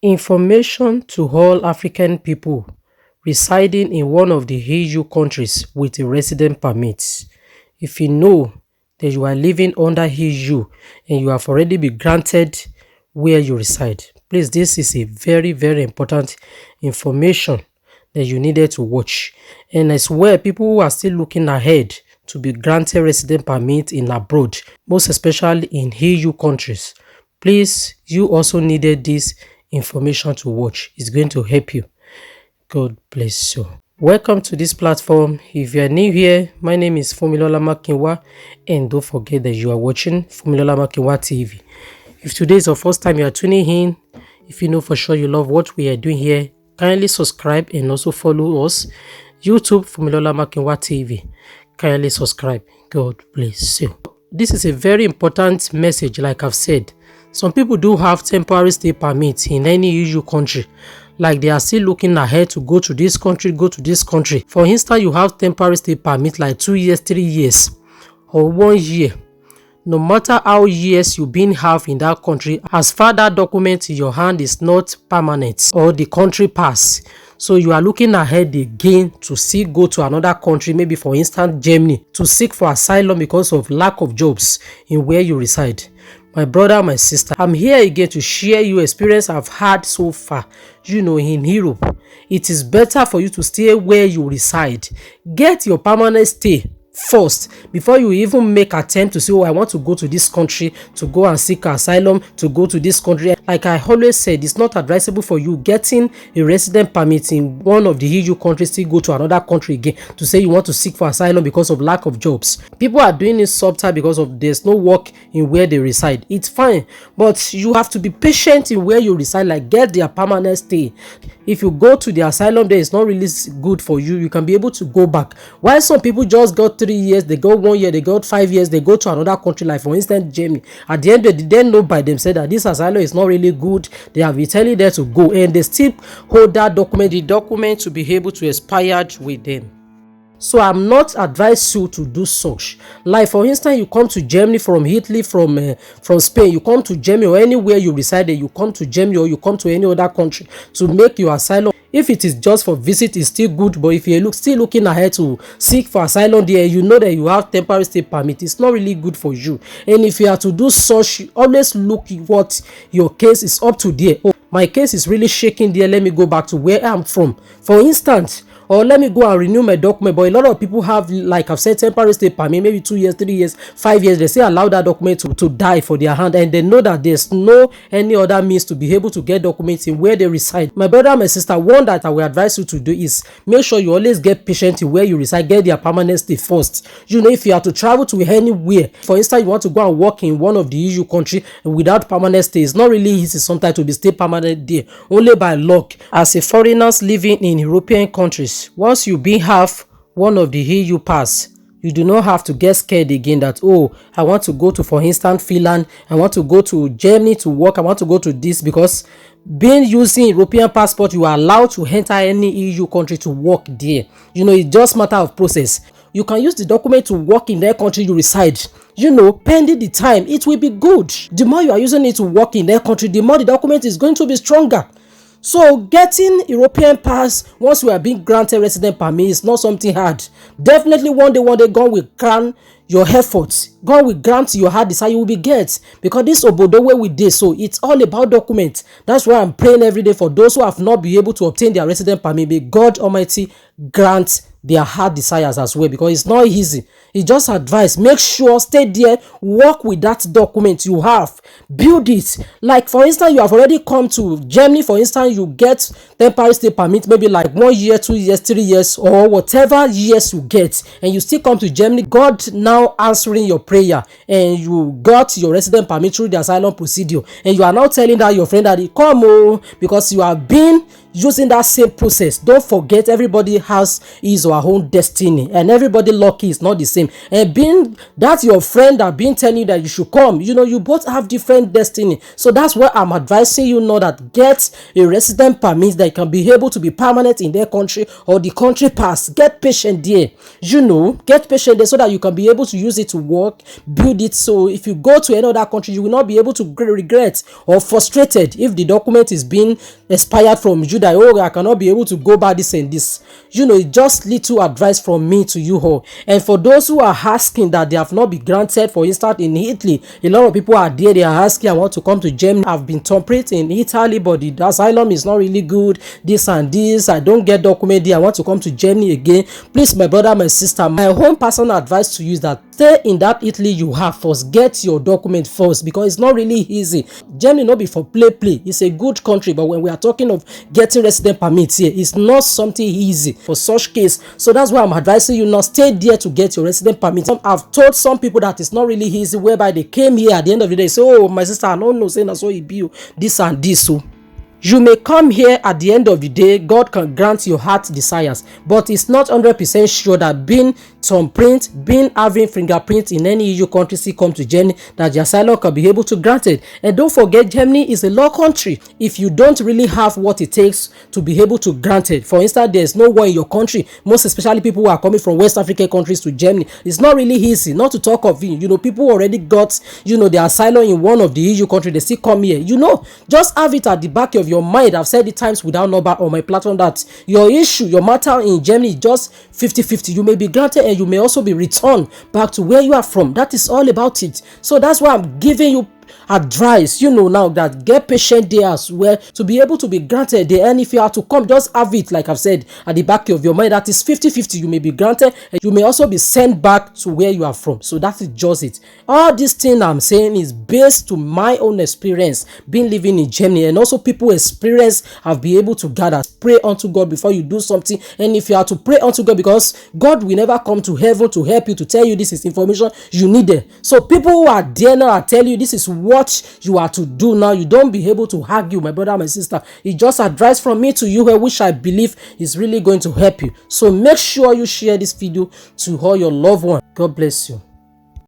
Information to all African people residing in one of the EU countries with a resident permit. If you know that you are living under EU and you have already been granted where you reside, please, this is a very important information that you needed to watch. And as well, people who are still looking ahead to be granted resident permit in abroad, most especially in EU countries, please, you also needed this information to watch. It's going to help you. God bless you. Welcome to this platform. If you are new here, my name is Fumilola Makinwa, and don't forget that you are watching Fumilola Makinwa TV. If today is your first time you are tuning in, if you know for sure you love what we are doing here, kindly subscribe and also follow us. YouTube Fumilola Makinwa TV. Kindly subscribe. God bless you. This is a very important message, like I've said. Some people do have temporary stay permits in any EU country. Like they are still looking ahead to go to this country, go to this country. For instance, you have temporary stay permit like 2 years, 3 years, or 1 year. No matter how years you been have in that country, as far that document in your hand is not permanent or the country pass, so you are looking ahead again to still go to another country, maybe for instance Germany, to seek for asylum because of lack of jobs in where you reside. My brother, my sister, I'm here again to share you experience I've had so far. In Europe, it is better for you to stay where you reside. Get your permanent stay first before you even make attempt to say, oh, I want to go to this country to go and seek asylum, to go to this country. Like I always said, it's not advisable for you getting a resident permit in one of the EU countries to go to another country again to say you want to seek for asylum because of lack of jobs. People are doing it subtle because of there's no work in where they reside. It's fine, but you have to be patient in where you reside. Like get their permanent stay. If you go to the asylum there, it's not really good for you. You can be able to go back. While some people just got 3 years, they got 1 year, they got 5 years, they go to another country, like for instance Germany. At the end they didn't know by themselves that this asylum is not really good. They have been telling them to go, and they still hold that document, the document to be able to expire with them. So I'm not advise you to do such. Like for instance, you come to Germany from Italy, from Spain, you come to Germany or anywhere you reside, you come to Germany or you come to any other country to make your asylum. If it is just for visit, it's still good, but if you're still looking ahead to seek for asylum there, you know that you have temporary stay permit, it's not really good for you. And if you are to do such, always look what your case is up to there. Oh, my case is really shaking there, let me go back to where I'm from, for instance. Or let me go and renew my document. But a lot of people have, like I've said, temporary stay permit, maybe 2 years, 3 years, 5 years. They say allow that document to die for their hand, and they know that there's no any other means to be able to get documents in where they reside. My brother, my sister, one that I will advise you to do is make sure you always get patient in where you reside. Get their permanent stay first. If you have to travel to anywhere, for instance, you want to go and work in one of the EU country without permanent stay, it's not really easy sometimes to be stay permanent there, only by luck. As a foreigners living in European countries, once you have one of the EU pass, you do not have to get scared again that, oh, I want to go to, for instance, Finland, I want to go to Germany to work, I want to go to this, because being using European passport, you are allowed to enter any EU country to work there. It's just matter of process. You can use the document to work in their country you reside. Pending the time, it will be good. The more you are using it to work in their country, the more the document is going to be stronger. So getting European pass once you are being granted resident permit is not something hard. Definitely one day God will grant your efforts. God will grant your heart desire, you will be get, because this obodo where we did, so it's all about documents. That's why I'm praying every day for those who have not been able to obtain their resident permit. May God Almighty grant their heart desires as well, because it's not easy. It's just advice. Make sure stay there, work with that document you have, build it. Like for instance, you have already come to Germany, for instance, you get temporary stay permit, maybe like 1 year, 2 years, 3 years, or whatever years you get, and you still come to Germany. God now answering your prayer, and you got your resident permit through the asylum procedure, and you are now telling that your friend that come because you have been using that same process. Don't forget, everybody has his or her own destiny, and everybody lucky is not the same. And being that your friend that been telling you that you should come, you both have different destiny. So that's why I'm advising you now that get a resident permit that can be able to be permanent in their country or the country pass. Get patient there, get patient there so that you can be able to use it to work, build it. So if you go to another country, you will not be able to regret or frustrated if the document is being expired from you, that I cannot be able to go by this and this. Just little advice from me to you all. And for those who are asking that they have not been granted, for instance in Italy, a lot of people are there, they are asking, I want to come to Germany, I've been temperate in Italy but the asylum is not really good, this and this, I don't get document there, I want to come to Germany again. Please, my brother, my sister, my own personal advice to you is that stay in that Italy you have first. Get your document first, because it's not really easy. Germany not be for play. It's a good country, but when we are talking of getting resident permits here, it's not something easy for such case. So that's why I'm advising you now, stay there to get your resident permit. I've told some people that it's not really easy, whereby they came here at the end of the day, say, oh, my sister, I don't know, saying that's what you be this and this. So you may come here at the end of the day, God can grant your heart desires, but it's not 100% sure that being thumbprint, having fingerprint in any EU country, still come to Germany, that the asylum can be able to grant it. And don't forget, Germany is a law country. If you don't really have what it takes to be able to grant it, for instance, there's no war in your country, most especially people who are coming from West African countries to Germany, it's not really easy. Not to talk of people already got the asylum in one of the EU country, they still come here. Just have it at the back of your mind. I've said it times without number on my platform that your issue, your matter in Germany is just 50-50. You may be granted and you may also be returned back to where you are from. That is all about it. So that's why I'm giving you advice, now that get patient there as well to be able to be granted there. And if you are to come, just have it, like I've said, at the back of your mind that is 50-50. You may be granted and you may also be sent back to where you are from. So that is just it. All this thing I'm saying is based to my own experience being living in Germany, and also people experience have been able to gather. Pray unto God before you do something. And if you are to pray unto God, because God will never come to heaven to help you, to tell you this is information you needed. So people who are there now are telling you this is what you are to do now. You don't be able to argue, my brother, my sister. It's just advice from me to you, which I believe is really going to help you. So make sure you share this video to all your loved ones. God bless you.